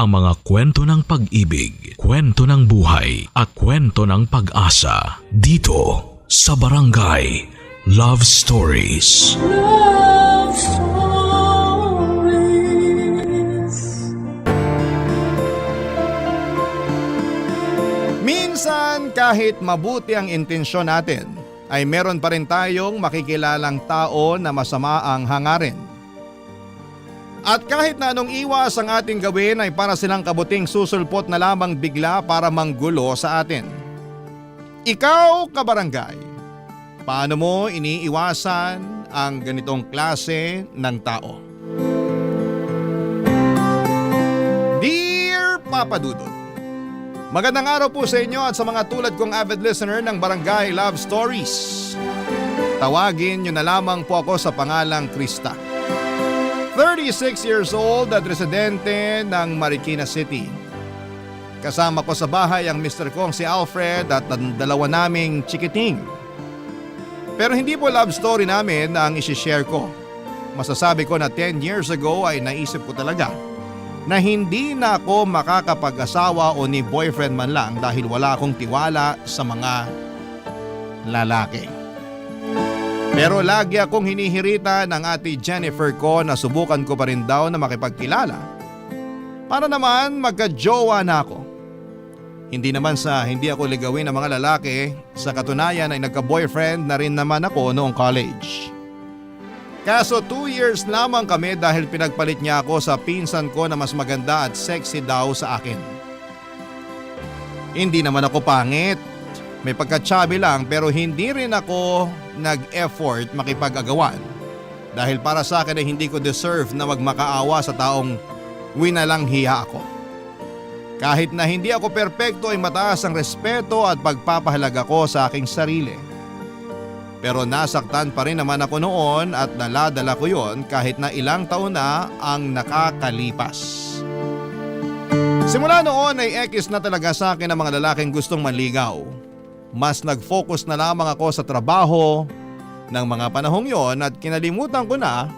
ang mga kwento ng pag-ibig, kwento ng buhay at kwento ng pag-asa dito sa Barangay Love Stories. Love Stories. Minsan kahit mabuti ang intensyon natin, ay meron pa rin tayong makikilalang tao na masama ang hangarin. At kahit na anong iwas ang ating gawin ay para silang kabuting susulpot na lamang bigla para manggulo sa atin. Ikaw, kabarangay, paano mo iniiwasan ang ganitong klase ng tao? Dear Papa Dudut, magandang araw po sa inyo at sa mga tulad kong avid listener ng Barangay Love Stories. Tawagin niyo na lamang po ako sa pangalang Krista. 36 years old at residente ng Marikina City. Kasama ko sa bahay ang Mr. kong si Alfred at ang dalawa naming chikiting. Pero hindi po love story namin ang isishare ko. Masasabi ko na 10 years ago ay naisip ko talaga na hindi na ako makakapag-asawa o ni boyfriend man lang dahil wala akong tiwala sa mga lalaki. Pero lagi akong hinihirita ng ate Jennifer ko na subukan ko pa rin daw na makipagkilala para naman magka-jowa na ako. Hindi naman sa hindi ako ligawin ng mga lalaki, sa katunayan ay nagka-boyfriend na rin naman ako noong college. Kaso 2 years lamang kami dahil pinagpalit niya ako sa pinsan ko na mas maganda at sexy daw sa akin. Hindi naman ako pangit, may pagka-chubby lang pero hindi rin ako nag-effort makipag-agawan. Dahil para sa akin ay hindi ko deserve na magmakaawa sa taong winalang hiya ako. Kahit na hindi ako perpekto ay mataas ang respeto at pagpapahalaga ko sa aking sarili. Pero nasaktan pa rin naman ako noon at naladala ko yon kahit na ilang taon na ang nakakalipas. Simula noon ay ekis na talaga sa akin ang mga lalaking gustong manligaw. Mas nag-focus na lamang ako sa trabaho ng mga panahong yon at kinalimutan ko na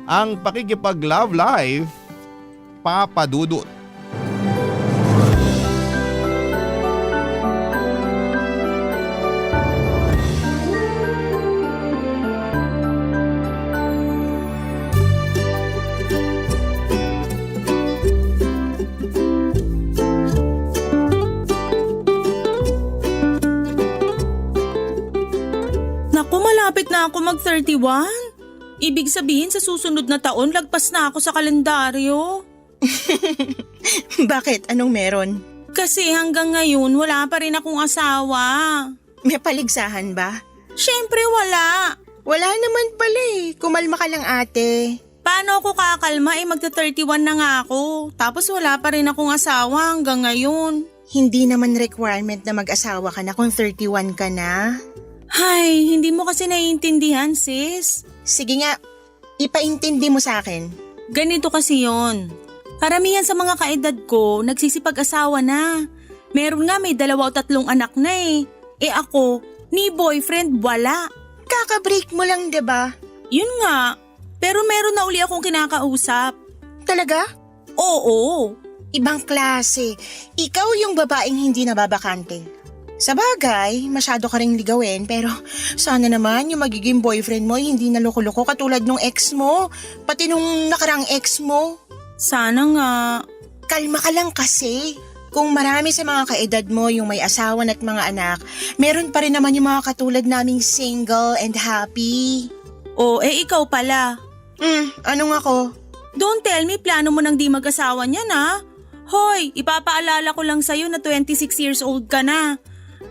ang pakikipag-love life, Papa Dudut. Malapit na ako mag-31. Ibig sabihin sa susunod na taon lagpas na ako sa kalendaryo. Bakit? Anong meron? Kasi hanggang ngayon wala pa rin akong asawa. May paligsahan ba? Siyempre wala. Wala naman pala eh. Kumalma ka lang ate. Paano ako kakalma magta-31 na nga ako. Tapos wala pa rin akong asawa hanggang ngayon. Hindi naman requirement na mag-asawa ka na kung 31 ka na. Ay, hindi mo kasi naiintindihan, sis. Sige nga, ipaintindi mo sa akin. Ganito kasi yon. Karamihan sa mga kaedad ko, nagsisipag-asawa na. Meron nga may 2 o 3 anak na eh. Eh ako, ni boyfriend wala. Kaka-break mo lang, 'di ba? Yun nga, pero meron na uli akong kinakausap. Talaga? Oo. Ibang klase. Ikaw yung babaeng hindi nababakante. Sa bagay, masyado ka ring ligawin pero sana naman yung magiging boyfriend mo hindi na loko-loko katulad nung ex mo, pati nung nakarang ex mo. Sana nga. Kalma ka lang kasi. Kung marami sa mga kaedad mo yung may asawa at mga anak, meron pa rin naman yung mga katulad naming single and happy. O, ikaw pala. Anong ako? Don't tell me plano mo nang di mag-asawa niyan ha. Hoy, ipapaalala ko lang sa'yo na 26 years old ka na.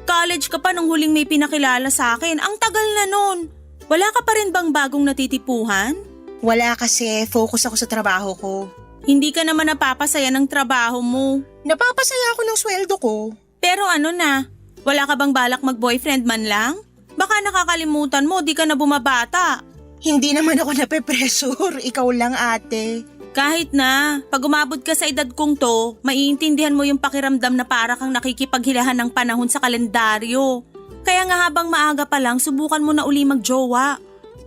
College ka pa nung huling may pinakilala sa akin. Ang tagal na nun. Wala ka pa rin bang bagong natitipuhan? Wala kasi, focus ako sa trabaho ko. Hindi ka naman napapasaya ng trabaho mo. Napapasaya ako ng sweldo ko. Pero ano na, wala ka bang balak mag-boyfriend man lang? Baka nakakalimutan mo, di ka na bumabata. Hindi naman ako nape-pressure, ikaw lang ate. Kahit na, pag umabot ka sa edad kong to, maiintindihan mo yung pakiramdam na para kang nakikipaghilahan ng panahon sa kalendaryo. Kaya nga habang maaga pa lang, subukan mo na uli magjowa.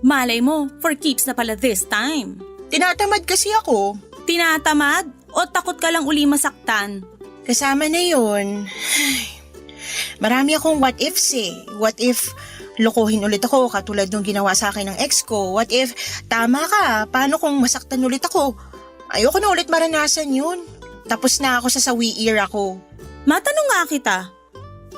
Malay mo, for keeps na pala this time. Tinatamad kasi ako. Tinatamad? O takot ka lang uli masaktan? Kasama na yun. Marami akong what ifs eh. What if lokohin ulit ako katulad nung ginawa sa akin ng ex ko? What if tama ka, paano kung masaktan ulit ako? Ayoko na ulit maranasan yun. Tapos na ako sa sawi year ako. Matanong nga kita,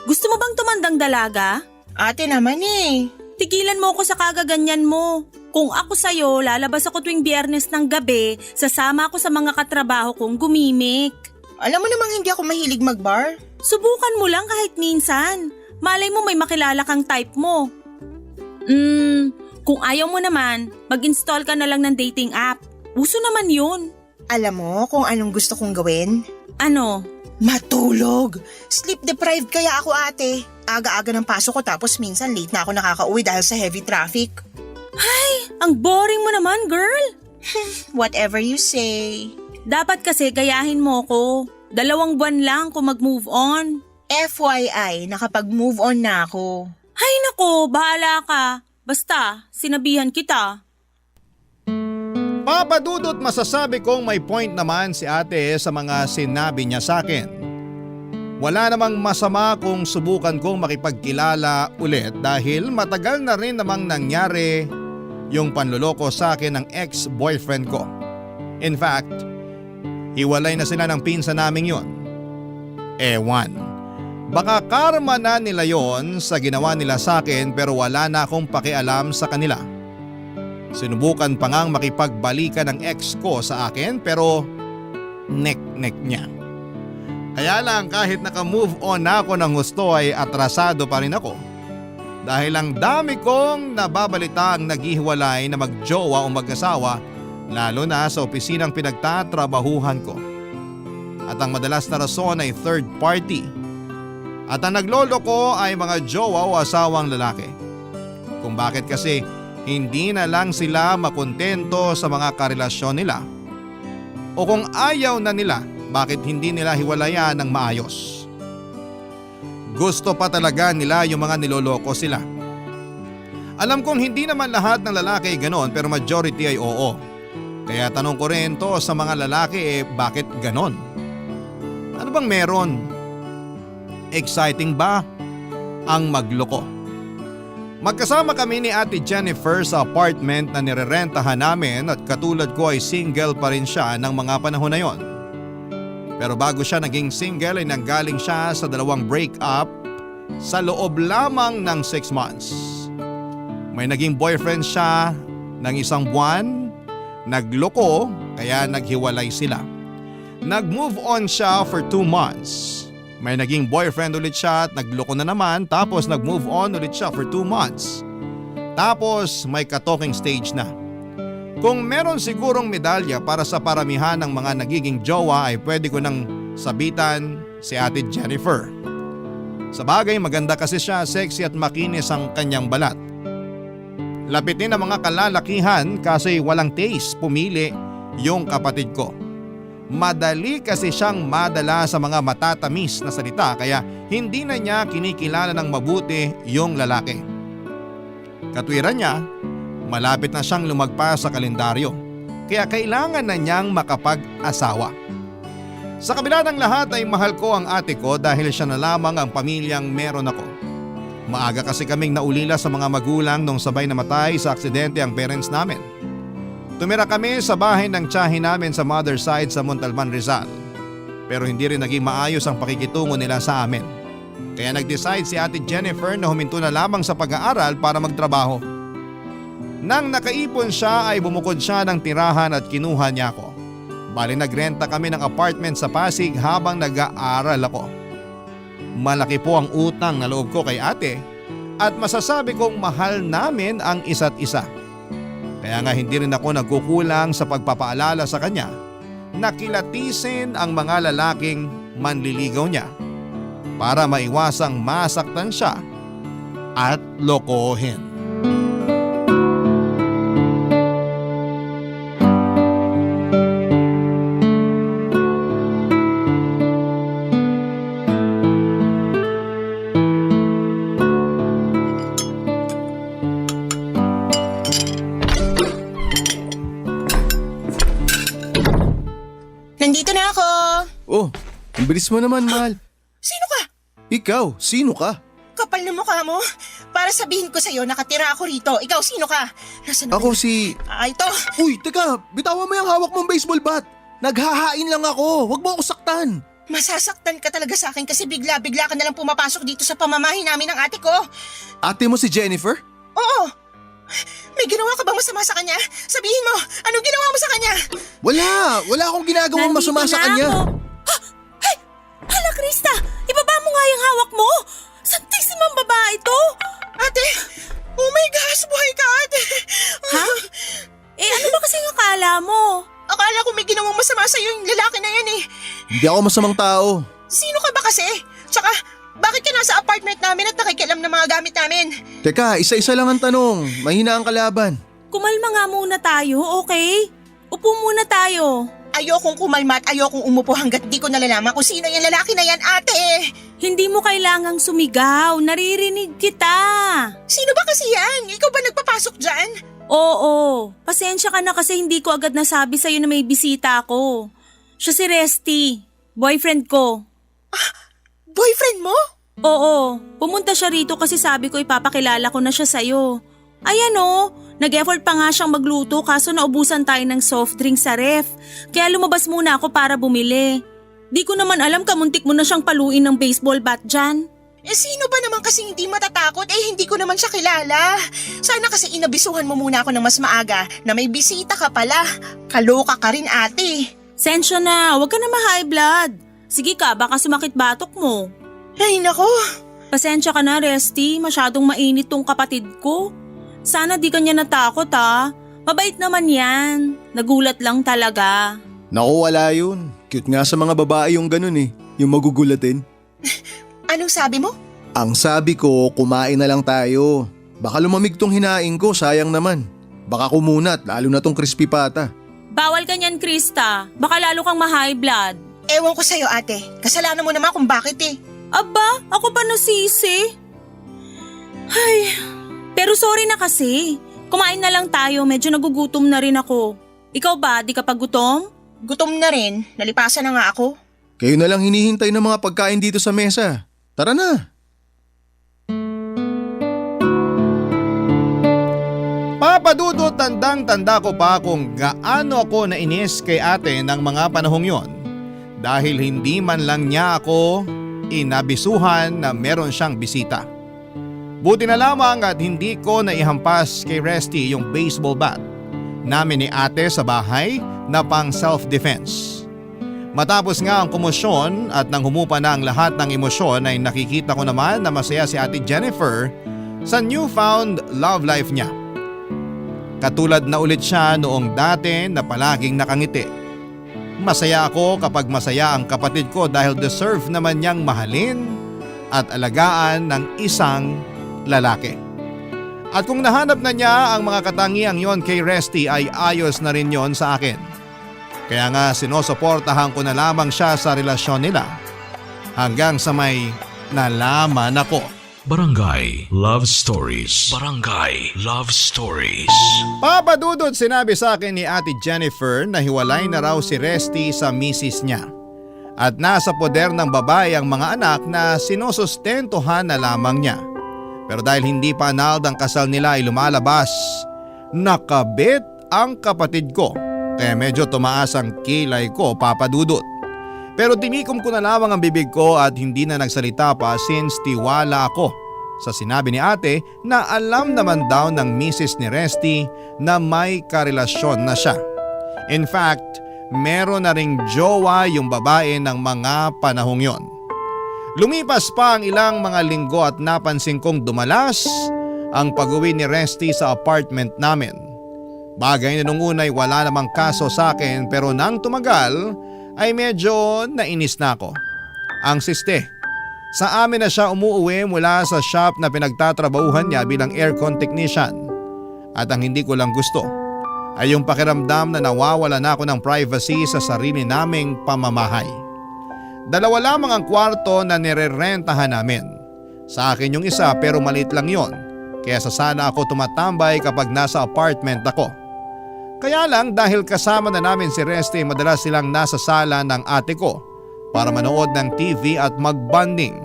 gusto mo bang tumandang dalaga? Ate naman eh. Tigilan mo ako sa kagaganyan mo. Kung ako sa'yo, lalabas ako tuwing Biyernes ng gabi, sasama ako sa mga katrabaho kong gumimik. Alam mo namang hindi ako mahilig mag-bar. Subukan mo lang kahit minsan. Malay mo may makilala kang type mo. Kung ayaw mo naman, mag-install ka na lang ng dating app. Uso naman yun. Alam mo kung anong gusto kong gawin? Ano? Matulog! Sleep deprived kaya ako ate. Aga-aga ng pasok ko tapos minsan late na ako nakakauwi dahil sa heavy traffic. Ang boring mo naman, girl. Whatever you say. Dapat kasi gayahin mo ko. 2 buwan lang kung mag-move on. FYI, nakapag-move on na ako. Hay nako, bahala ka. Basta, sinabihan kita. Papadudot masasabi kong may point naman si ate sa mga sinabi niya sa akin. Wala namang masama kung subukan kong makipagkilala ulit dahil matagal na rin namang nangyari yung panluloko sa akin ng ex-boyfriend ko. In fact, hiwalay na sila ng pinsan naming yun. Ewan, baka karma na nila yon sa ginawa nila sa akin pero wala na akong pakialam sa kanila. Sinubukan pa ngang makipagbalikan ng ex ko sa akin pero nek-nek niya. Kaya lang kahit naka-move on na ako ng gusto ay atrasado pa rin ako. Dahil ang dami kong nababalitaang naghihiwalay na magjowa o mag-asawa lalo na sa opisinang pinagtatrabahuhan ko. At ang madalas na rason ay third party. At ang nagloloko ay mga jowa o asawang lalaki. Kung bakit kasi hindi na lang sila makontento sa mga karelasyon nila. O kung ayaw na nila, bakit hindi nila hiwalayan ng maayos? Gusto pa talaga nila yung mga niloloko sila. Alam kong hindi naman lahat ng lalaki ay ganon pero majority ay oo. Kaya tanong ko rin to sa mga lalaki bakit ganon? Ano bang meron? Exciting ba ang magloko? Magkasama kami ni Ate Jennifer sa apartment na nirerentahan namin at katulad ko ay single pa rin siya ng mga panahon na yon. Pero bago siya naging single ay nanggaling siya sa 2 breakup sa loob lamang ng 6 months. May naging boyfriend siya ng 1 buwan, nagloko kaya naghiwalay sila. Nag-move on siya for 2 months. May naging boyfriend ulit siya at nagloko na naman tapos nag-move on ulit siya for 2 months. Tapos may ka-talking stage na. Kung meron sigurong medalya para sa paramihan ng mga nagiging jowa ay pwede ko nang sabitan si Ate Jennifer. Sa bagay maganda kasi siya, sexy at makinis ang kanyang balat. Lapitin ang mga kalalakihan kasi walang taste pumili yung kapatid ko. Madali kasi siyang madala sa mga matatamis na salita kaya hindi na niya kinikilala ng mabuti yung lalaki. Katwiran niya, malapit na siyang lumagpas sa kalendaryo kaya kailangan na niyang makapag-asawa. Sa kabila ng lahat ay mahal ko ang ate ko dahil siya na lamang ang pamilyang meron ako. Maaga kasi kaming naulila sa mga magulang nung sabay namatay sa aksidente ang parents namin. Tumira kami sa bahay ng tiyahin namin sa mother side sa Montalban, Rizal. Pero hindi rin naging maayos ang pakikitungo nila sa amin. Kaya nag-decide si Ate Jennifer na huminto na lamang sa pag-aaral para magtrabaho. Nang nakaipon siya ay bumukod siya ng tirahan at kinuha niya ako. Bali nagrenta kami ng apartment sa Pasig habang nag-aaral ako. Malaki po ang utang na loob ko kay ate at masasabi kong mahal namin ang isa't isa. Kaya nga hindi rin ako nagkukulang sa pagpapaalala sa kanya na kilatisin ang mga lalaking manliligaw niya para maiwasang masaktan siya at lokohin. Nandito na ako. Oh, ang bilis mo naman, mahal. Sino ka? Ikaw, sino ka? Kapal na mukha mo. Para sabihin ko sa'yo, nakatira ako rito. Ikaw, sino ka? Nasaan Ako ba yun? si... Ito. Uy, teka, bitawan mo yung hawak mong baseball bat. Naghahain lang ako, wag mo ako saktan. Masasaktan ka talaga sa akin kasi bigla-bigla ka nalang pumapasok dito sa pamamahay namin ng ate ko. Ate mo si Jennifer? Oo. May ginawa ka bang masama sa kanya? Sabihin mo, anong ginawa mo sa kanya? Wala akong ginagawang Nandito masama sa na kanya. ako. Hey! Hala, Krista! Ibaba mo nga yung hawak mo! Santisimang babae to! Ate, oh my gosh, buhay ka ate. Ha? Ano ba kasing akala mo? Akala ko may ginawang masama sa'yo yung lalaki na yan eh. Hindi ako masamang tao. Sino ka ba kasi? Tsaka, bakit ka nasa apartment namin at nakikialam ng mga gamit namin? Teka, isa-isa lang ang tanong. Mahina ang kalaban. Kumalma nga muna tayo, okay? Upo muna tayo. Ayokong kumalma at ayokong umupo hanggat di ko nalalaman kung sino yung lalaki na yan, ate. Hindi mo kailangang sumigaw. Naririnig kita. Sino ba kasi yan? Ikaw ba nagpapasok dyan? Oo, pasensya ka na kasi hindi ko agad nasabi sa'yo na may bisita ako. Siya si Resty, boyfriend ko. Boyfriend mo? Oo, pumunta siya rito kasi sabi ko ipapakilala ko na siya sa'yo. Ayan o, nag-effort pa nga siyang magluto kaso naubusan tayo ng soft drink sa ref. Kaya lumabas muna ako para bumili. Di ko naman alam kamuntik mo na siyang paluin ng baseball bat dyan. Sino ba naman kasi hindi matatakot? Hindi ko naman siya kilala. Sana kasi inabisuhan mo muna ako ng mas maaga na may bisita ka pala. Kaloka ka rin, ate. Sensya na, huwag ka na ma-high blood. Sige ka, baka sumakit batok mo. Ay, nako. Pasensya ka na, Resty. Masyadong mainit tong kapatid ko. Sana di ka niya natakot ha. Mabait naman yan. Nagulat lang talaga. Naku, wala yun. Cute nga sa mga babae yung ganun eh. Yung magugulatin. Anong sabi mo? Ang sabi ko, kumain na lang tayo. Baka lumamig tong hinaing ko, sayang naman. Baka kumunat, lalo na tong crispy pata. Bawal ka niyan, Krista. Baka lalo kang ma-high blood. Ewan ko sa'yo, ate. Kasalanan mo naman kung bakit eh. Aba, ako pa nasisi. Ay, pero sorry na kasi. Kumain na lang tayo, medyo nagugutom na rin ako. Ikaw ba, di ka pa gutom? Gutom na rin. Nalipasan na nga ako. Kayo na lang hinihintay ng mga pagkain dito sa mesa. Tara na. Papadudot, tandang-tanda ko pa kung gaano ako nainis kay ate ng mga panahong yon. Dahil hindi man lang niya ako inabisuhan na meron siyang bisita. Buti na lamang at hindi ko naihampas kay Resty yung baseball bat namin ni ate sa bahay na pang self-defense. Matapos nga ang komosyon at nang humupa na ang lahat ng emosyon ay nakikita ko naman na masaya si ate Jennifer sa newfound love life niya. Katulad na ulit siya noong dati na palaging nakangiti. Masaya ako kapag masaya ang kapatid ko dahil deserve naman niyang mahalin at alagaan ng isang lalaki. At kung nahanap na niya ang mga katangiang yon kay Resty ay ayos na rin yon sa akin. Kaya nga sinusuportahan ko na lamang siya sa relasyon nila hanggang sa may nalaman ako. Barangay Love Stories. Barangay Love Stories. Papadudod, sinabi sa akin ni ate Jennifer na hiwalay na raw si Resty sa misis niya. At nasa poder ng babae ang mga anak na sinusustentuhan na lamang niya. Pero dahil hindi pa annulled ang kasal nila ay lumalabas, nakabit ang kapatid ko. Kaya medyo tumaas ang kilay ko, papadudot. Pero tinikom ko na lamang ang bibig ko at hindi na nagsalita pa since tiwala ako sa sinabi ni ate na alam naman daw ng misis ni Resty na may karelasyon na siya. In fact, meron na ring jowa yung babae ng mga panahong yon. Lumipas pa ang ilang mga linggo at napansin kong dumalas ang pag-uwi ni Resty sa apartment namin. Bagay na nung unay wala namang kaso sa akin pero nang tumagal ay medyo nainis na ako. Ang siste, sa amin na siya umuuwi mula sa shop na pinagtatrabahuhan niya bilang aircon technician. At ang hindi ko lang gusto ay yung pakiramdam na nawawala na ako ng privacy sa sarili naming pamamahay. Dalawa lamang ang kwarto na nirerentahan namin. Sa akin yung isa pero maliit lang yon. Kaya sa sana ako tumatambay kapag nasa apartment ako. Kaya lang dahil kasama na namin si Resty, madalas silang nasa sala ng ate ko para manood ng TV at mag-bonding.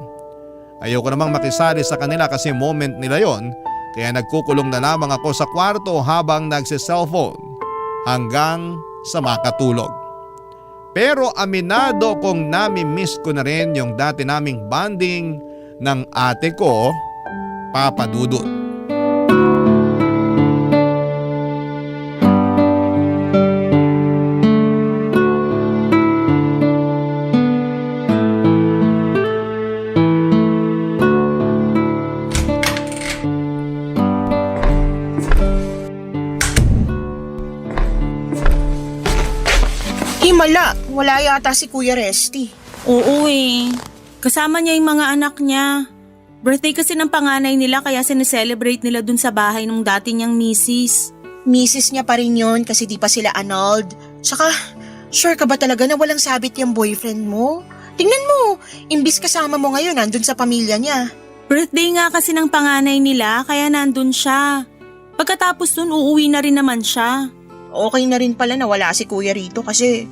Ayoko namang makisali sa kanila kasi moment nila yon, kaya nagkukulong na lamang ako sa kwarto habang nagse-cellphone hanggang sa makatulog. Pero aminado kong nami-miss ko na rin yung dati naming bonding ng ate ko, Papa Dudut. Himala, wala yata si Kuya Resty. Oo kasama niya yung mga anak niya. Birthday kasi ng panganay nila kaya sineselebrate nila dun sa bahay ng dati niyang misis. Misis niya pa rin yun kasi di pa sila annulled. Tsaka, sure ka ba talaga na walang sabit yung boyfriend mo? Tingnan mo, imbis kasama mo ngayon nandun sa pamilya niya. Birthday nga kasi ng panganay nila kaya nandun siya. Pagkatapos dun uuwi na rin naman siya. Okay na rin pala na wala si Kuya rito kasi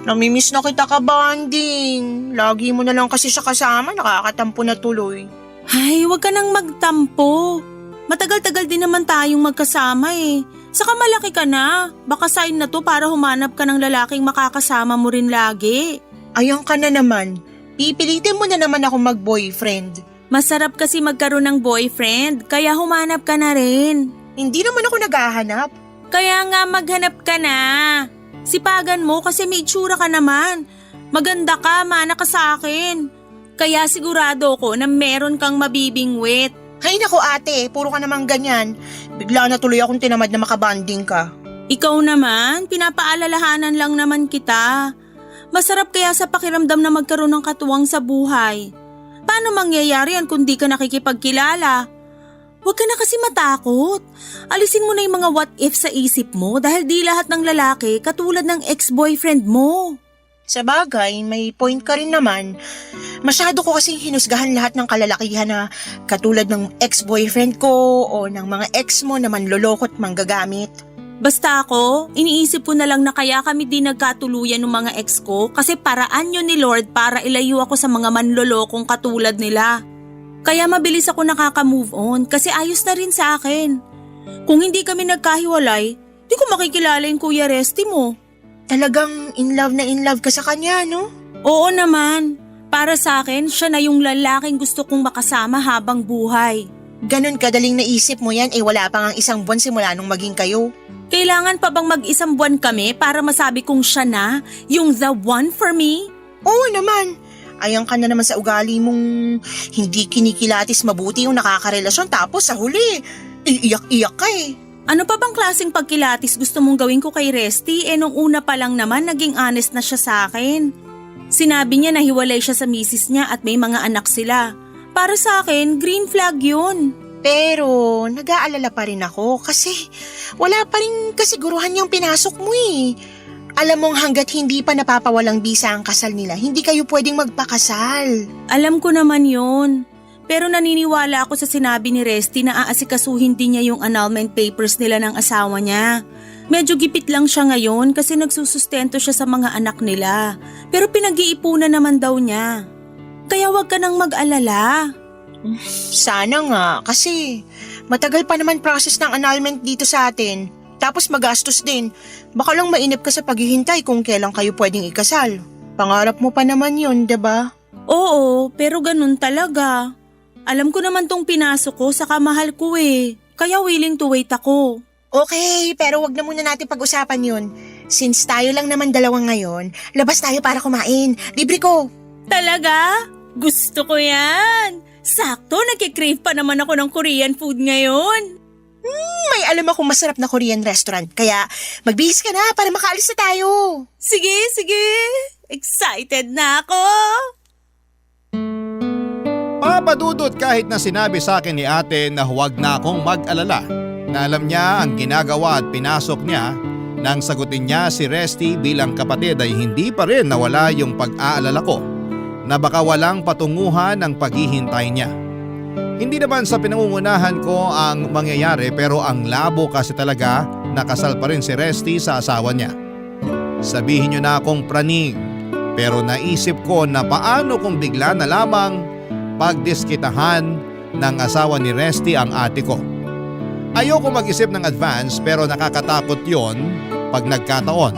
namimiss na kita ka bonding. Lagi mo na lang kasi siya kasama, nakakatampo na tuloy. Ay, wag ka nang magtampo. Matagal-tagal din naman tayong magkasama eh. Saka malaki ka na. Baka sign na to para humanap ka ng lalaking makakasama mo rin lagi. Ayan ka na naman. Pipilitin mo na naman ako mag-boyfriend. Masarap kasi magkaroon ng boyfriend, kaya humanap ka na rin. Hindi naman ako naghahanap. Kaya nga maghanap ka na. Sipagan mo kasi may itsura ka naman. Maganda ka, mana ka sa akin. Kaya sigurado ko na meron kang mabibingwit. Hay nako ate, puro ka namang ganyan. Bigla na tuloy akong tinamad na makabanding ka. Ikaw naman, pinapaalalahanan lang naman kita. Masarap kaya sa pakiramdam na magkaroon ng katuwang sa buhay. Paano mangyayari yan kung di ka nakikipagkilala? Huwag ka na kasi matakot. Alisin mo na yung mga what if sa isip mo dahil di lahat ng lalaki katulad ng ex-boyfriend mo. Sa bagay, may point ka rin naman. Masyado ko kasing hinusgahan lahat ng kalalakihan na katulad ng ex-boyfriend ko o ng mga ex mo na manlolokot manggagamit. Basta ako, iniisip ko na lang na kaya kami di nagkatuluyan ng mga ex ko kasi paraan yun ni Lord para ilayo ako sa mga manlolokong katulad nila. Kaya mabilis ako nakaka-move on kasi ayos na rin sa akin. Kung hindi kami nagkahiwalay, di ko makikilala yung Kuya Resty mo. Talagang in love ka sa kanya, no? Oo naman. Para sa akin, siya na yung lalaking gusto kong makasama habang buhay. Ganon kadaling naisip mo yan, wala pa nga isang buwan simula nung maging kayo. Kailangan pa bang mag-isang buwan kami para masabi kong siya na, yung the one for me? Oo naman. Ayan ka na naman sa ugali mong hindi kinikilatis mabuti yung nakakarelasyon tapos sa huli, iiyak-iyak ka eh. Ano pa bang klaseng pagkilatis gusto mong gawin ko kay Resty nung una pa lang naman naging honest na siya sa akin. Sinabi niya na hiwalay siya sa misis niya at may mga anak sila. Para sa akin, green flag yun. Pero nag-aalala pa rin ako kasi wala pa rin kasiguruhan yung pinasok mo eh. Alam mong hanggat hindi pa napapawalang bisa ang kasal nila, hindi kayo pwedeng magpakasal. Alam ko naman yun. Pero naniniwala ako sa sinabi ni Resty na aasikasuhin din niya yung annulment papers nila ng asawa niya. Medyo gipit lang siya ngayon kasi nagsusustento siya sa mga anak nila. Pero pinag-iipunan naman daw niya. Kaya wag ka nang mag-alala. Sana nga kasi matagal pa naman process ng annulment dito sa atin. Tapos magastos din. Baka lang mainip ka sa paghihintay kung kailan kayo pwedeng ikasal. Pangarap mo pa naman yun, diba? Oo, pero ganun talaga. Alam ko naman tong pinasok ko sa kamahal ko eh. Kaya willing to wait ako. Okay, pero wag na muna natin pag-usapan yun. Since tayo lang naman dalawa ngayon, labas tayo para kumain. Libre ko. Talaga? Gusto ko yan. Sakto, nagkikrave pa naman ako ng Korean food ngayon. May alam akong masarap na Korean restaurant, kaya magbihis ka na para makaalis na tayo. Sige. Excited na ako. Papa Dudut, kahit na sinabi sa akin ni ate na huwag na akong mag-alala, na alam niya ang ginagawa at pinasok niya, nang sagutin niya si Resty bilang kapatid ay hindi pa rin nawala yung pag-aalala ko na baka walang patunguhan ang paghihintay niya. Hindi naman sa pinangungunahan ko ang mangyayari pero ang labo kasi talaga nakasal pa rin si Resty sa asawa niya. Sabihin niyo na akong praning, Pero naisip ko na paano kung bigla na lamang pagdiskitahan ng asawa ni Resty ang ate ko. Ayoko mag-isip ng advance pero nakakatakot yon pag nagkataon.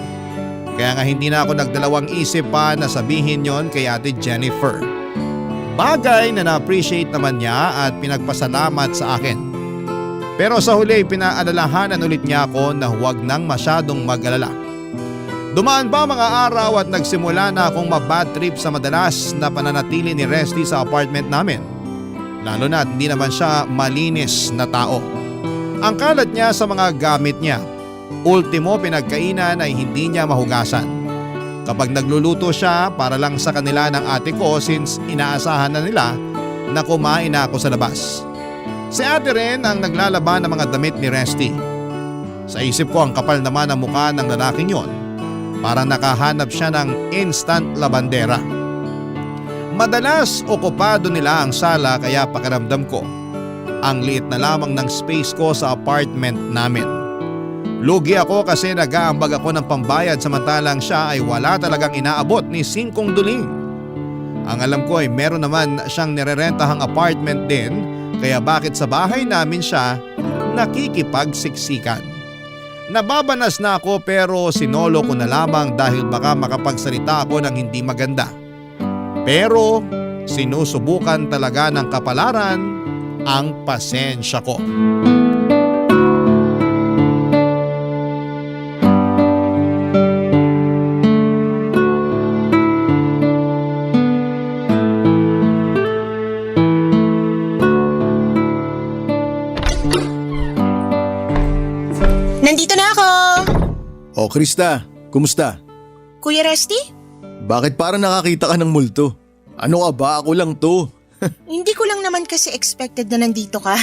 Kaya nga hindi na ako nagdalawang isip pa na sabihin yon kay ate Jennifer. Bagay na na-appreciate naman niya at pinagpasalamat sa akin. Pero sa huli pinaalalahanan ulit niya ako na huwag nang masyadong mag-alala. Dumaan pa mga araw at nagsimula na akong mabad trip sa madalas na pananatili ni Resty sa apartment namin. Lalo na at hindi naman siya malinis na tao. Ang kalat niya sa mga gamit niya. Ultimo pinagkainan ay hindi niya mahugasan. Kapag nagluluto siya para lang sa kanila ng ate ko since inaasahan na nila na kumain na ako sa labas. Si ate rin ang naglalaban ng mga damit ni Resty. Sa isip ko ang kapal naman ang mukha ng lalaking yon. Parang nakahanap siya ng instant labandera. Madalas okupado nila ang sala kaya pakiramdam ko ang liit na lamang ng space ko sa apartment namin. Lugi ako kasi nag-aambag ako ng pambayad samantalang siya ay wala talagang inaabot ni 5 duling. Ang alam ko ay meron naman siyang nirerentahang apartment din kaya bakit sa bahay namin siya nakikipagsiksikan. Nababanas na ako pero sinolo ko na lamang dahil baka makapagsalita ako ng hindi maganda. Pero sinusubukan talaga ng kapalaran ang pasensya ko. Nandito na ako! O Krista, kumusta? Kuya Resty? Bakit parang nakakita ka ng multo? Ano ka ba? Ako lang to. Hindi ko lang naman kasi expected na nandito ka.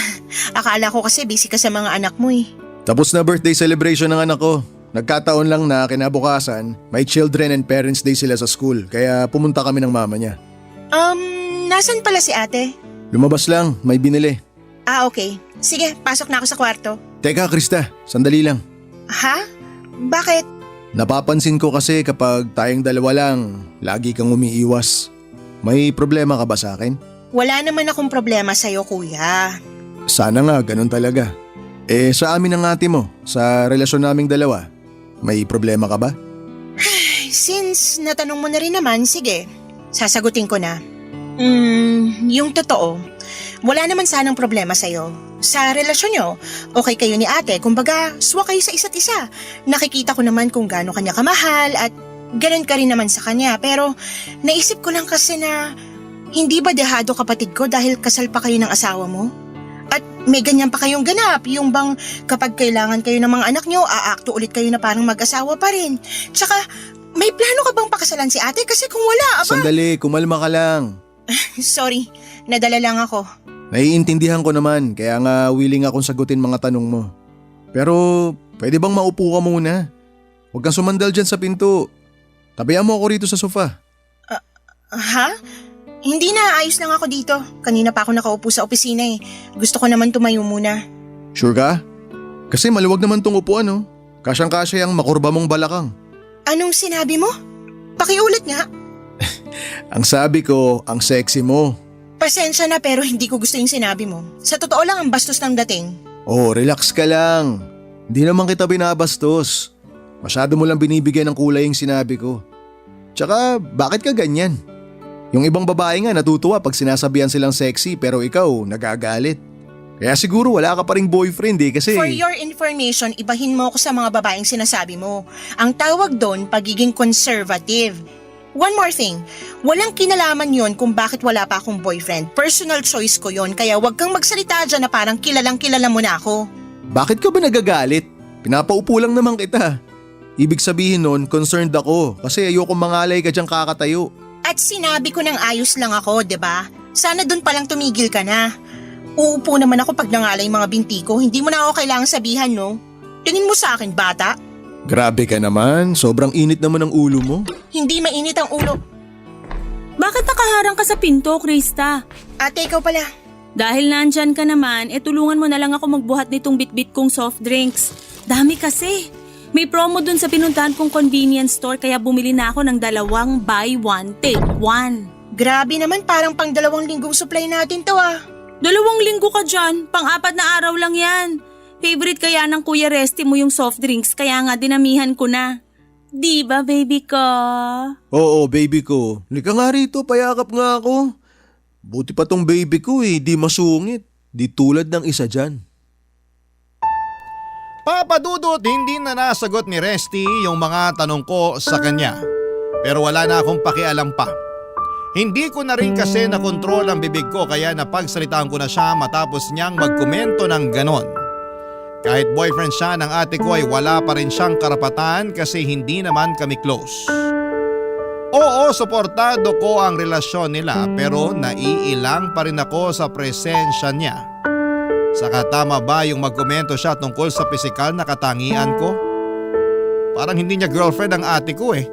Akala ko kasi busy ka sa mga anak mo eh. Tapos na birthday celebration ng anak ko. Nagkataon lang na kinabukasan, may Children and Parents Day sila sa school kaya pumunta kami ng mama niya. Nasan pala si ate? Lumabas lang, may binili. Ah, okay. Sige, pasok na ako sa kwarto. Teka Krista, sandali lang. Ha? Bakit? Napapansin ko kasi kapag tayong dalawa lang, lagi kang umiiwas. May problema ka ba sa akin? Wala naman akong problema sa'yo, kuya. Sana nga, ganun talaga. Sa amin ng ate mo, sa relasyon naming dalawa, may problema ka ba? Since natanong mo na rin naman, sige. Sasagutin ko na. Yung totoo, wala naman sanang problema sa'yo. Sa relasyon nyo, okay kayo ni ate, kumbaga swak kayo sa isa't isa. Nakikita ko naman kung gaano kanya kamahal at ganun ka rin naman sa kanya. Pero naisip ko lang kasi na hindi ba dehado kapatid ko dahil kasal pa kayo ng asawa mo? At may ganyan pa kayong ganap, yung bang kapag kailangan kayo ng mga anak nyo, aakto ulit kayo na parang mag-asawa pa rin. Tsaka may plano ka bang pakasalan si ate? Kasi kung wala, aba… Sandali, kumalma ka lang. Sorry, nadala lang ako. Naiintindihan ko naman, kaya nga willing akong sagutin mga tanong mo. Pero pwede bang maupo ka muna? Huwag kang sumandal dyan sa pinto. Tabihan mo ako rito sa sofa. Ha? Hindi na, ayos lang ako dito. Kanina pa ako nakaupo sa opisina eh. Gusto ko naman tumayo muna. Sure ka? Kasi maluwag naman tong upuan oh. Kasyang-kasya ang makurba mong balakang. Anong sinabi mo? Pakiulit nga. Ang sabi ko, ang sexy mo. Pasensya na pero hindi ko gusto yung sinabi mo. Sa totoo lang ang bastos ng dating. Oh, relax ka lang. Hindi naman kita binabastos. Masyado mo lang binibigyan ng kulay yung sinabi ko. Tsaka, bakit ka ganyan? Yung ibang babae nga natutuwa pag sinasabihan silang sexy pero ikaw nagagalit. Kaya siguro wala ka pa ring boyfriend eh kasi… For your information, ibahin mo ako sa mga babaeng sinasabi mo. Ang tawag doon, pagiging conservative. One more thing, walang kinalaman yon kung bakit wala pa akong boyfriend. Personal choice ko yon, kaya wag kang magsalita dyan na parang kilalang kilala mo na ako. Bakit ka ba nagagalit? Pinapaupo lang naman kita. Ibig sabihin nun, concerned ako kasi ayoko mangalay ka dyan kakatayo. At sinabi ko ng ayos lang ako, 'di ba? Sana doon palang tumigil ka na. Uupo naman ako pag nangalay mga binti ko, hindi mo na ako kailangang sabihan, no? Tingin mo sa akin, bata? Grabe ka naman, sobrang init naman ang ulo mo. Hindi mainit ang ulo. Bakit nakaharang ka sa pinto, Krista? Ate, ikaw pala. Dahil nandyan ka naman, tulungan mo na lang ako magbuhat nitong bitbit kong soft drinks. Dami kasi. May promo dun sa pinuntahan kong convenience store kaya bumili na ako ng 2 buy 1 take 1. Grabe naman, parang pang 2 linggong supply natin to ah. 2 linggo ka dyan, pang-4 na araw lang yan. Favorite kaya ng Kuya Resty mo yung soft drinks kaya nga dinamihan ko na. Di ba baby ko? Oo, baby ko. Lika nga rito, payakap nga ako. Buti pa tong baby ko di masungit. Di tulad ng isa dyan. Papa Dudut, hindi na nasagot ni Resty yung mga tanong ko sa kanya. Pero wala na akong pakialam pa. Hindi ko na rin kasi nakontrol ang bibig ko kaya napagsalitaan ko na siya matapos niyang magkomento ng ganon. Kahit boyfriend siya ng ate ko ay wala pa rin siyang karapatan kasi hindi naman kami close. Oo, suportado ko ang relasyon nila pero naiilang pa rin ako sa presensya niya. Saka tama ba yung magkomento siya tungkol sa pisikal na katangian ko? Parang hindi niya girlfriend ang ate ko eh.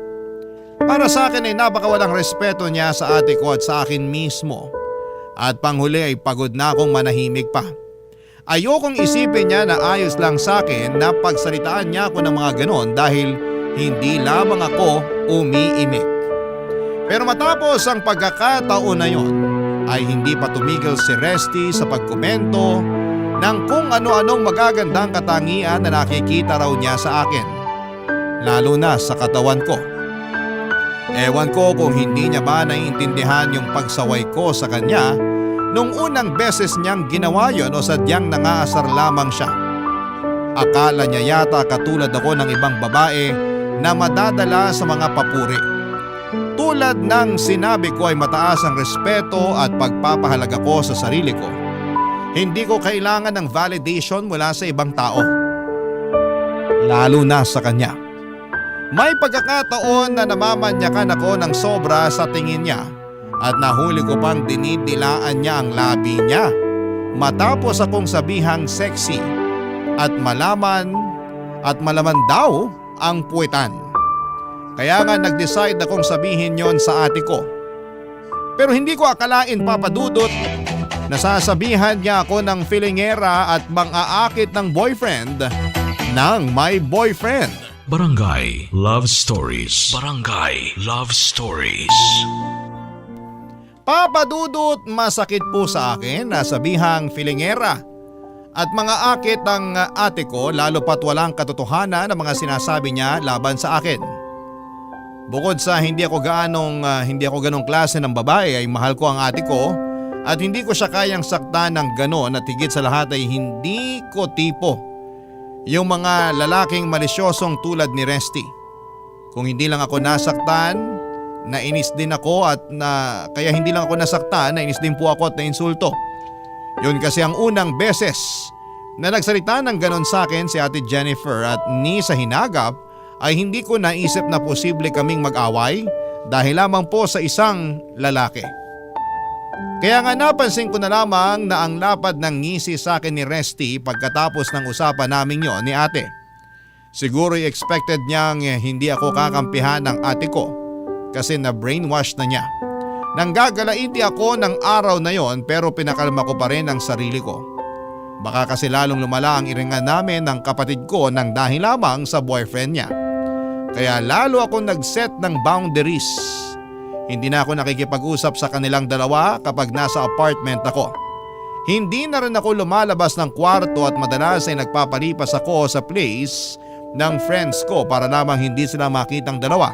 Para sa akin ay napakawalang respeto niya sa ate ko at sa akin mismo. At panghuli ay pagod na akong manahimik pa. Ayokong isipin niya na ayos lang sa akin na pagsalitaan niya ako ng mga ganon dahil hindi lamang ako umiimik. Pero matapos ang pagkakataon na yon ay hindi pa tumigil si Resty sa pagkomento ng kung ano-anong magagandang katangian na nakikita raw niya sa akin. Lalo na sa katawan ko. Ewan ko kung hindi niya ba naiintindihan yung pagsaway ko sa kanya nung unang beses niyang ginawa yon o sadyang nangaasar lamang siya. Akala niya yata katulad ako ng ibang babae na madadala sa mga papuri. Tulad ng sinabi ko ay mataas ang respeto at pagpapahalaga ko sa sarili ko. Hindi ko kailangan ng validation mula sa ibang tao. Lalo na sa kanya. May pagkakataon na namamanyakan ako ng sobra sa tingin niya at nahuli ko pang dinidilaan niya ang labi niya matapos akong sabihang sexy at malaman daw ang puwetan. Kaya nga nag-decide akong sabihin yon sa ate ko. Pero hindi ko akalain, Papa Dudut, nasasabihan niya ako ng filingera at mang-aakit ng boyfriend ng my boyfriend. Barangay Love Stories. Barangay Love Stories. Papa Dudut, masakit po sa akin na sabihang filingera at mga akit ng ate ko lalo pat walang katotohanan ng mga sinasabi niya laban sa akin. Bukod sa hindi ako ganong klase ng babae ay mahal ko ang ate ko at hindi ko siya kayang saktan ng ganon at higit sa lahat ay hindi ko tipo yung mga lalaking malisyosong tulad ni Resty. Kung hindi lang ako nasaktan, nainis din ako kaya hindi lang ako nasaktan, nainis din po ako at nainsulto. Yun kasi ang unang beses na nagsalita ng ganon sa akin si Ate Jennifer at ni sa hinagap ay hindi ko naisip na posible kaming mag-away dahil lamang po sa isang lalaki. Kaya nga napansin ko na lamang na ang lapad ng ngisi sa akin ni Resty pagkatapos ng usapan naming yon ni ate. Siguro expected niyang hindi ako kakampihan ng ate ko kasi na-brainwash na niya. Nanggagalaiti ako ng araw na yon pero pinakalma ko pa rin ang sarili ko. Baka kasi lalong lumala ang iringan namin ng kapatid ko nang dahil lamang sa boyfriend niya. Kaya lalo akong nag-set ng boundaries. Hindi na ako nakikipag-usap sa kanilang dalawa kapag nasa apartment ako. Hindi na rin ako lumalabas ng kwarto at madalas ay nagpapalipas ako sa place ng friends ko para lamang hindi sila makitang dalawa.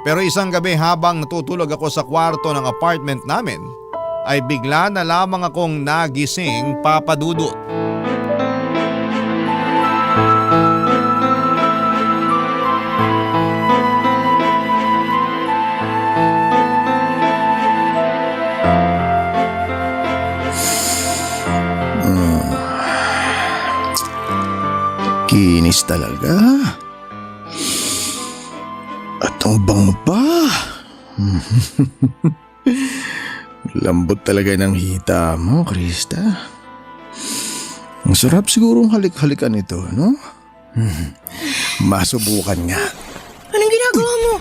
Pero isang gabi habang natutulog ako sa kwarto ng apartment namin ay bigla na lamang akong nagising, Papa Dudut. Kinis talaga. At ang bango pa. Lambot talaga ng hita mo, Krista. Ang sarap sigurong halik-halikan ito, no? Masubukan nga. Anong ginagawa mo?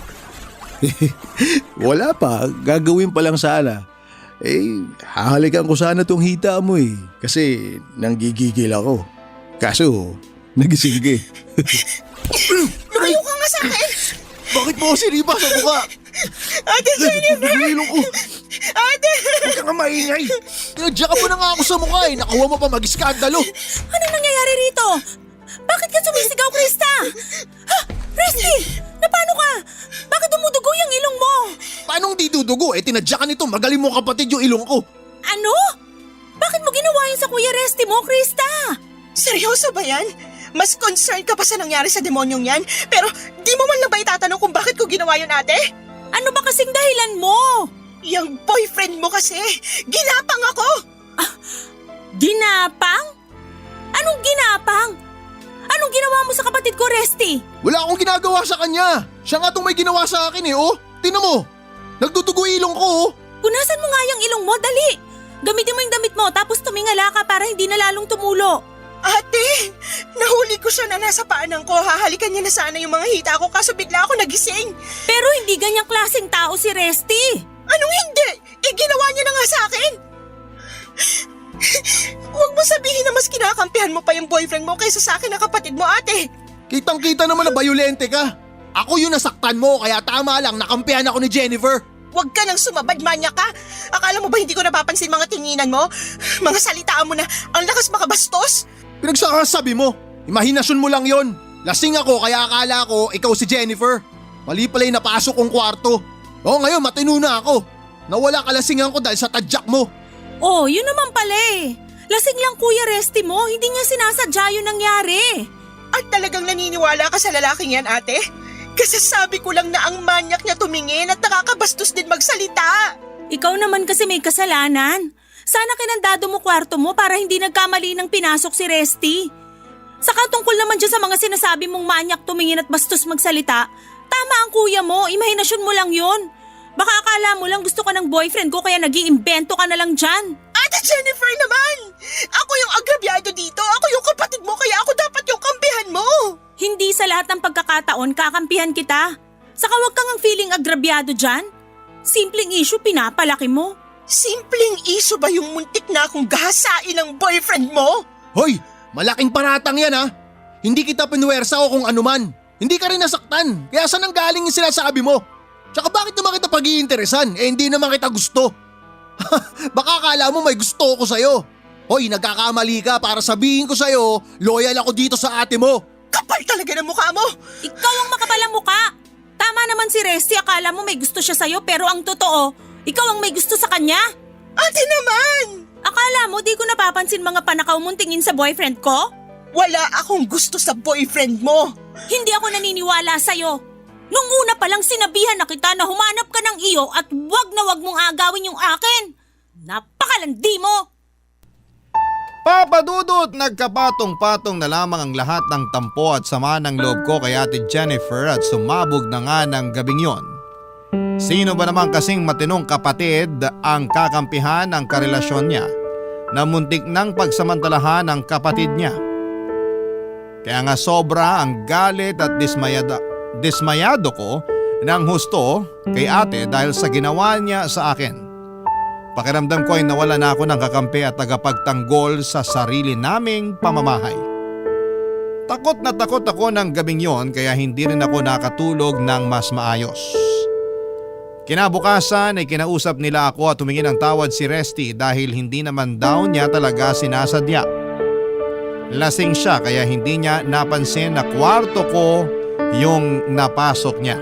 Wala pa, gagawin pa lang sana. Hahalikan ko sana tong hita mo Kasi nanggigigil ako. Kaso, Nagising ka eh. Lumayo ka nga sa akin! Bakit mo ako sinipa sa mukha? Ate Jennifer! Nililong ko. Ate! Huwag ka nga maingay. Tinadya ka mo na nga ako sa mukha eh. Nakuha mo pa mag-iskandalo. Anong nangyayari rito? Bakit ka sumisigaw, Krista? Ha? Resty! Napano ka? Bakit dumudugo yung ilong mo? Paanong di dudugo? Tinadya ka nito. Magaling mo kapatid yung ilong ko. Ano? Bakit mo ginawa yun sa Kuya Resty mo, Krista? Seryoso ba yan? Mas concerned ka pa sa nangyari sa demonyong yan? Pero di mo man lang ba itatanong kung bakit ko ginawa yun, ate? Ano ba kasing dahilan mo? Yung boyfriend mo kasi, ginapang ako! Ginapang? Anong ginapang? Anong ginawa mo sa kapatid ko, Resty? Wala akong ginagawa sa kanya. Siya nga itong may ginawa sa akin eh, oh. Tingnan mo. Nagdudugo ilong ko, oh. Punasan mo nga yung ilong mo, dali! Gamitin mo yung damit mo tapos tumingala ka para hindi na lalong tumulo. Ate, nahuli ko siya na nasa paanan ko. Hahalikan niya na sana yung mga hita ko kaso bigla ako nagising. Pero hindi ganyang klaseng tao si Resty. Anong hindi? Ginawa niya na nga sa akin. Huwag mo sabihin na mas kinakampihan mo pa yung boyfriend mo kaysa sa akin na kapatid mo, ate. Kitang-kita naman na bayolente ka. Ako yung nasaktan mo kaya tama lang nakampihan ako ni Jennifer. Huwag ka nang sumabad, manya ka. Akala mo ba hindi ko napapansin mga tinginan mo? Mga salitaan mo na ang lakas makabastos? Pinagsakasabi mo. Imahinasyon mo lang yon. Lasing ako kaya akala ko ikaw si Jennifer. Mali pala yung napasok kong kwarto. Oo ngayon matino na ako. Nawala kalasingan ko dahil sa tadyak mo. Oh, yun naman pala eh. Lasing lang Kuya Resty mo, hindi niya sinasadya yung nangyari. At talagang naniniwala ka sa lalaking yan, ate? Kasasabi ko lang na ang manyak niya tumingin at nakakabastos din magsalita. Ikaw naman kasi may kasalanan. Sana kinandado mo kwarto mo para hindi nagkamali ng pinasok si Resty. Saka tungkol naman dyan sa mga sinasabi mong manyak tumingin at bastos magsalita, tama ang kuya mo, imahinasyon mo lang yun. Baka akala mo lang gusto ka ng boyfriend ko kaya nag-iimbento ka na lang dyan. Ate Jennifer naman! Ako yung agrabyado dito, ako yung kapatid mo kaya ako dapat yung kampihan mo. Hindi sa lahat ng pagkakataon kakampihan kita. Saka wag kang ang feeling agrabyado dyan. Simpleng issue pinapalaki mo. Simpleng iso ba yung muntik na akong gahasain ng boyfriend mo? Hoy! Malaking paratang yan ha. Hindi kita pinuwersa o kung anuman. Hindi ka rin nasaktan. Kaya saan ang galing yung sinasabi mo? Tsaka bakit naman kita pag-iinteresan? Hindi naman kita gusto. Baka akala mo may gusto ko sa'yo. Hoy, nagkakamali ka para sabihin ko sa'yo, loyal ako dito sa ate mo. Kapal talaga ng mukha mo! Ikaw ang makapal ang muka. Tama naman si Resty, akala mo may gusto siya sa'yo pero ang totoo, ikaw ang may gusto sa kanya. Ate naman! Akala mo di ko napapansin mga panakaw mong tingin sa boyfriend ko? Wala akong gusto sa boyfriend mo. Hindi ako naniniwala sa'yo. Nung una pa lang sinabihan na kita na humanap ka ng iyo at wag na wag mong agawin yung akin. Napakalandi mo! Papa Dudut, nagkapatong-patong na lamang ang lahat ng tampo at sama ng loob ko kay Ate Jennifer at sumabog na nga ng gabing yon. Sino ba naman kasing matinong kapatid ang kakampihan ng karelasyon niya na muntik ng pagsamantalahan ng kapatid niya? Kaya nga sobra ang galit at dismayado ko ng husto kay ate dahil sa ginawa niya sa akin. Pakiramdam ko ay nawala na ako ng kakampi at tagapagtanggol sa sarili naming pamamahay. Takot na takot ako ng gabing yon kaya hindi rin ako nakatulog ng mas maayos. Kinabukasan ay kinausap nila ako at tumingin ng tawad si Resty dahil hindi naman daw niya talaga sinasadya. Lasing siya kaya hindi niya napansin na kwarto ko yung napasok niya.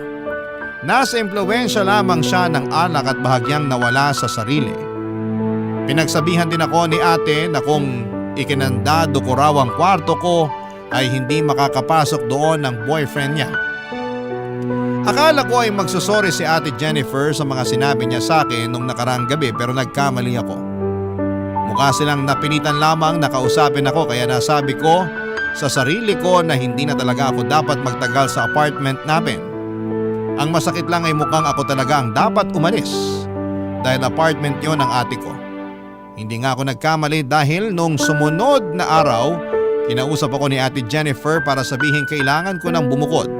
Nasa impluwensya lamang siya ng alak at bahagyang nawala sa sarili. Pinagsabihan din ako ni ate na kung ikinandado ko raw ang kwarto ko ay hindi makakapasok doon ng boyfriend niya. Akala ko ay magsusorry si ate Jennifer sa mga sinabi niya sa akin nung nakaraang gabi pero nagkamali ako. Mukha silang napilitan lamang na kausapin ako kaya nasabi ko sa sarili ko na hindi na talaga ako dapat magtagal sa apartment namin. Ang masakit lang ay mukhang ako talaga ang dapat umalis dahil apartment yon ng ate ko. Hindi nga ako nagkamali dahil nung sumunod na araw, kinausap ako ni ate Jennifer para sabihin kailangan ko ng bumukod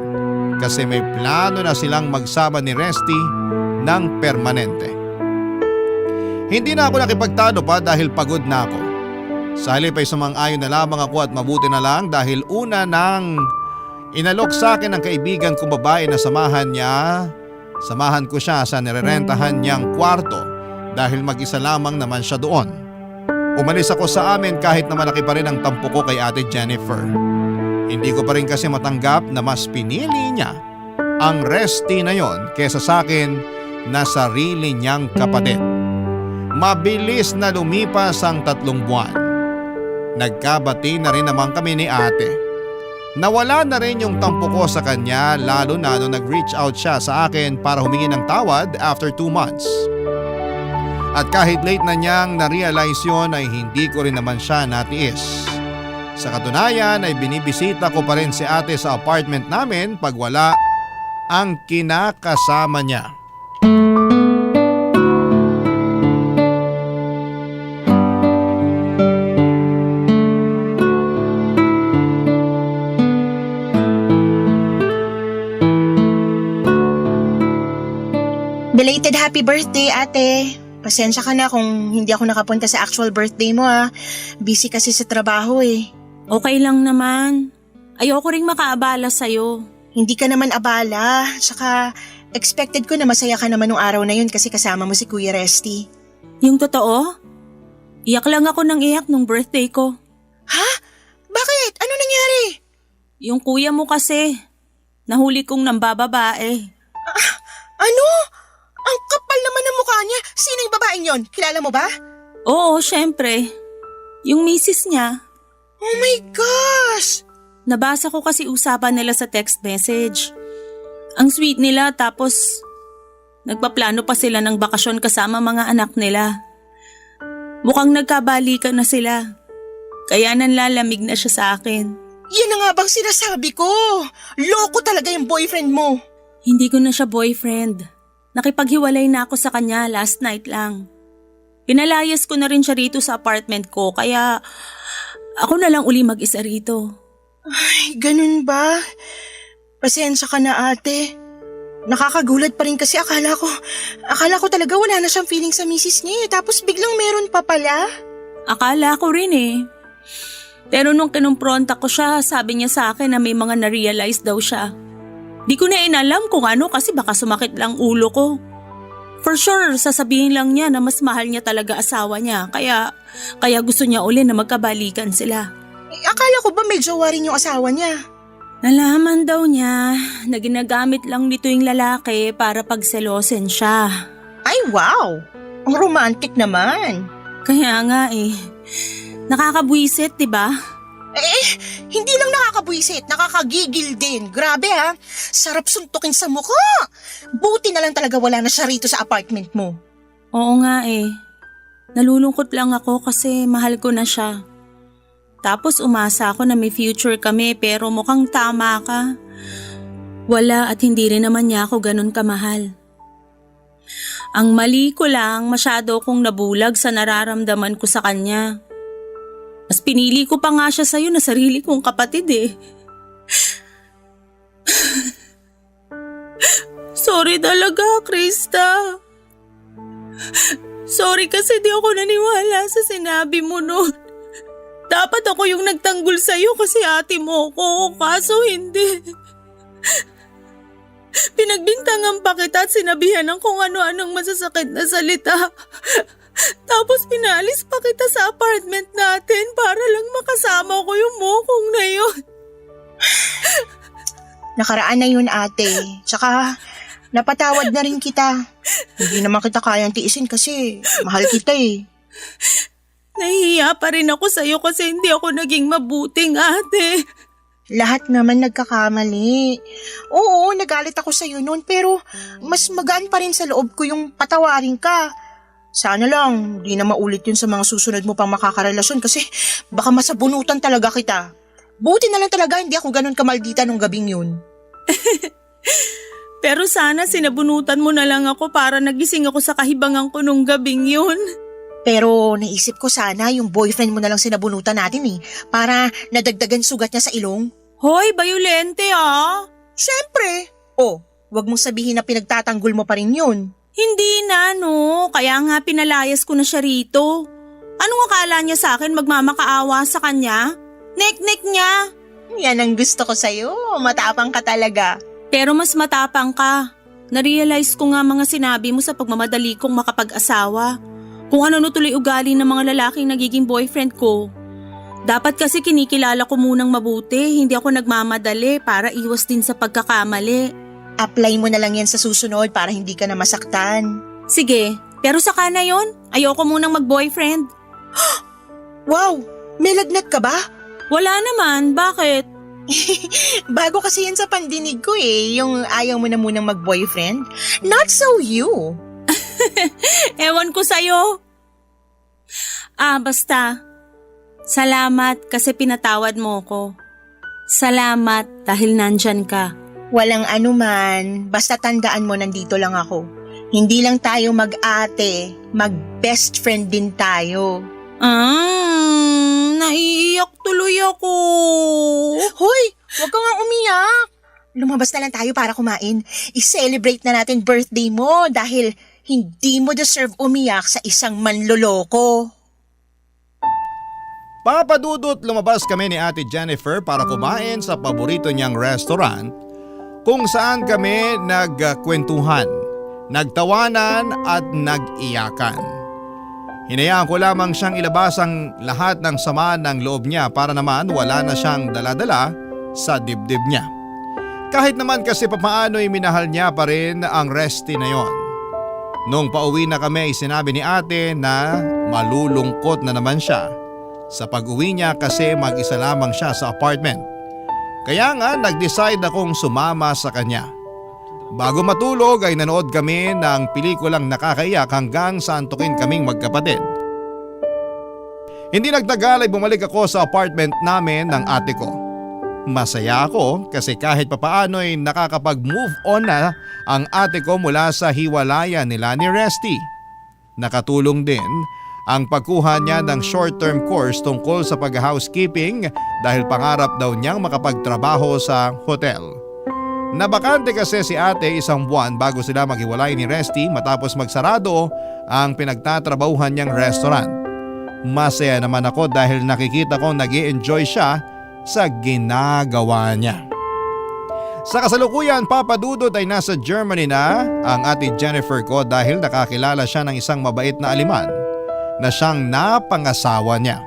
kasi may plano na silang magsama ni Resty ng permanente. Hindi na ako nakipagtalo pa dahil pagod na ako. Sa halip ay sumang-ayon na lamang ako at mabuti na lang dahil una nang inalok sa akin ng kaibigan kong babae na samahan ko siya sa nirerentahan niyang kwarto dahil mag-isa lamang naman siya doon. Umalis ako sa amin kahit na malaki pa rin ang tampo ko kay Ate Jennifer. Hindi ko pa rin kasi matanggap na mas pinili niya ang Resty na yon kesa sa akin na sarili niyang kapatid. Mabilis na lumipas ang 3 buwan. Nagkabati na rin naman kami ni ate. Nawala na rin yung tampo ko sa kanya lalo na nung nag-reach out siya sa akin para humingi ng tawad after 2 months. At kahit late na niyang na-realize yun ay hindi ko rin naman siya natiis. Sa katunayan ay binibisita ko pa rin si ate sa apartment namin pag wala ang kinakasama niya. Belated happy birthday, ate. Pasensya ka na kung hindi ako nakapunta sa actual birthday mo ah. Busy kasi sa trabaho eh. Okay lang naman. Ayoko ring makaabala sa'yo. Hindi ka naman abala. Tsaka expected ko na masaya ka naman nung araw na yun kasi kasama mo si Kuya Resty. Yung totoo? Iyak lang ako ng iyak nung birthday ko. Ha? Bakit? Ano nangyari? Yung kuya mo kasi, nahuli kong nambababae. Ano? Ang kapal naman ng mukha niya. Sino yung babaeng yon? Kilala mo ba? Oo, syempre. Yung misis niya. Oh my gosh! Nabasa ko kasi usapan nila sa text message. Ang sweet nila tapos nagpaplano pa sila ng bakasyon kasama mga anak nila. Mukhang nagkabalikan na sila. Kaya nanlalamig na siya sa akin. Yan na nga bang sinasabi ko. Loko talaga yung boyfriend mo. Hindi ko na siya boyfriend. Nakipaghiwalay na ako sa kanya last night lang. Pinalayas ko na rin siya rito sa apartment ko kaya ako na lang uli mag-isa rito. Ay, ganun ba? Pasensya ka na ate. Nakakagulat pa rin kasi akala ko talaga wala na siyang feeling sa misis niya tapos biglang meron pa pala. Akala ko rin eh. Pero nung kinumpronta ko siya, sabi niya sa akin na may mga na-realize daw siya. Di ko na inalam kung ano kasi baka sumakit lang ulo ko. For sure, sasabihin lang niya na mas mahal niya talaga asawa niya kaya gusto niya uli na magkabalikan sila. Eh, akala ko ba may jowa rin yung asawa niya? Nalaman daw niya na ginagamit lang nito yung lalaki para pagselosin siya. Ay wow! Ang romantic naman. Kaya nga eh, nakakabwisit diba? Hindi lang nakakabwisit, nakakagigil din. Grabe ha, sarap suntukin sa mukha. Buti na lang talaga wala na siya rito sa apartment mo. Oo nga eh, nalulungkot lang ako kasi mahal ko na siya. Tapos umasa ako na may future kami pero mukhang tama ka. Wala at hindi rin naman niya ako ganun kamahal. Ang mali ko lang masyado kong nabulag sa nararamdaman ko sa kanya. Mas pinili ko pa nga siya sa'yo na sarili kong kapatid eh. Sorry talaga, Krista. Sorry kasi di ako naniwala sa sinabi mo noon. Dapat ako yung nagtanggol sa'yo kasi ate mo ko, kaso hindi. Pinagbintangan pa kita at sinabihan ng kung ano-anong masasakit na salita. Tapos pinalis pa kita sa apartment natin para lang makasama ko yung mokong na yun. Nakaraan na yun ate. Tsaka napatawad na rin kita. Hindi naman kita kayang tiisin kasi mahal kita eh. Nahihiya pa rin ako sa'yo kasi hindi ako naging mabuting ate. Lahat naman nagkakamali. Oo, nagalit ako sa'yo noon pero mas magaan pa rin sa loob ko yung patawarin ka. Sana lang, di na maulit yun sa mga susunod mo pang makakarelasyon kasi baka masabunutan talaga kita. Buti na lang talaga hindi ako ganun kamaldita nung gabing yun. Pero sana sinabunutan mo na lang ako para nagising ako sa kahibangan ko nung gabing yun. Pero naisip ko sana yung boyfriend mo na lang sinabunutan natin eh, para nadagdagan sugat niya sa ilong. Hoy, bayolente ah! Siyempre! Oh, wag mong sabihin na pinagtatanggol mo pa rin yun. Hindi na no, kaya nga pinalayas ko na siya rito. Anong akala niya sa akin magmamakaawa sa kanya? Nek-nek niya. Yan ang gusto ko sa'yo. Matapang ka talaga. Pero mas matapang ka. Narealize ko nga mga sinabi mo sa pagmamadali kong makapag-asawa. Kung ano tuloy ugali ng mga lalaking nagiging boyfriend ko. Dapat kasi kinikilala ko munang mabuti, hindi ako nagmamadali para iwas din sa pagkakamali. Apply mo na lang yan sa susunod para hindi ka na masaktan. Sige, pero saka na yon. Ayoko munang mag-boyfriend. Wow! May lagnat ka ba? Wala naman, bakit? Bago kasi yan sa pandinig ko yung ayaw mo na munang mag-boyfriend. Not so you. Ewan ko sa'yo. Basta. Salamat kasi pinatawad mo ko. Salamat dahil nandyan ka. Walang anuman, basta tandaan mo nandito lang ako. Hindi lang tayo mag-ate, mag-best friend din tayo. Naiiyak tuloy ako. Hoy, wag ka nga umiyak. Lumabas na lang tayo para kumain. I-celebrate na natin birthday mo dahil hindi mo deserve umiyak sa isang manloloko. Papadudot lumabas kami ni Ate Jennifer para kumain sa paborito niyang restaurant kung saan kami nagkwentuhan, nagtawanan at nag-iyakan. Hinayaan ko lamang siyang ilabas ang lahat ng sama ng loob niya para naman wala na siyang daladala sa dibdib niya. Kahit naman kasi papaano'y minahal niya pa rin ang Resty na yon. Nung pauwi na kami, sinabi ni ate na malulungkot na naman siya. Sa pag-uwi niya kasi mag-isa lamang siya sa apartment. Kaya nga nag-decide akong sumama sa kanya. Bago matulog ay nanood kami ng pelikulang nakakaiyak hanggang sa antukin kaming magkapatid. Hindi nagtagal ay bumalik ako sa apartment namin ng ate ko. Masaya ako kasi kahit papaano ay nakakapag-move on na ang ate ko mula sa hiwalayan nila ni Resty. Nakatulong din ang pagkuha niya ng short-term course tungkol sa pag-housekeeping dahil pangarap daw niyang makapagtrabaho sa hotel. Nabakante kasi si ate isang buwan bago sila maghiwalay ni Resty matapos magsarado ang pinagtatrabahuhan niyang restaurant. Masaya naman ako dahil nakikita kong nag-i-enjoy siya sa ginagawa niya. Sa kasalukuyan, papadudot ay nasa Germany na ang ate Jennifer ko dahil nakakilala siya ng isang mabait na aliman na siyang napangasawa niya.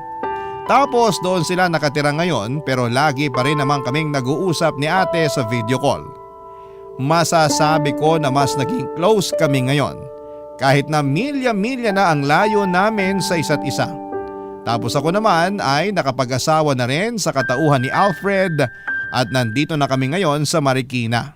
Tapos doon sila nakatira ngayon pero lagi pa rin naman kaming nag-uusap ni ate sa video call. Masasabi ko na mas naging close kami ngayon kahit na milya-milya na ang layo namin sa isa't isa. Tapos ako naman ay nakapag-asawa na rin sa katauhan ni Alfred at nandito na kami ngayon sa Marikina.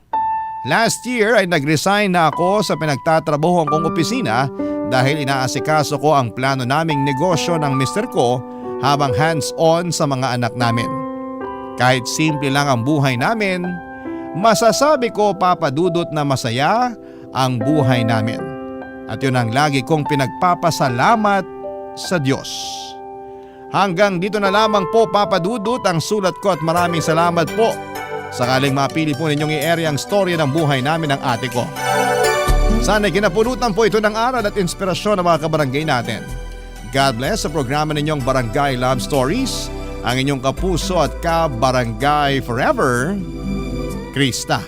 Last year ay nag-resign na ako sa pinagtatrabahuhan kong opisina dahil inaasikaso ko ang plano naming negosyo ng mister ko habang hands-on sa mga anak namin. Kahit simple lang ang buhay namin, masasabi ko papadudot na masaya ang buhay namin. At yun ang lagi kong pinagpapasalamat sa Diyos. Hanggang dito na lamang po papadudot ang sulat ko at maraming salamat po. Sakaling mapili po ninyong i-area ang storya ng buhay namin ng ate ko. Sana'y kinapulutan po ito ng aral at inspirasyon ng mga kabarangay natin. God bless sa programa ninyong Barangay Love Stories, ang inyong kapuso at kabarangay forever, Krista.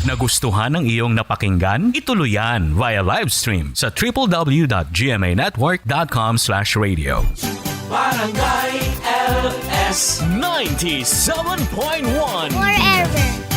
Nagustuhan ng iyong napakinggan? Ituloy yan via live stream sa www.gmanetwork.com/radio. Barangay LS 97.1 Forever.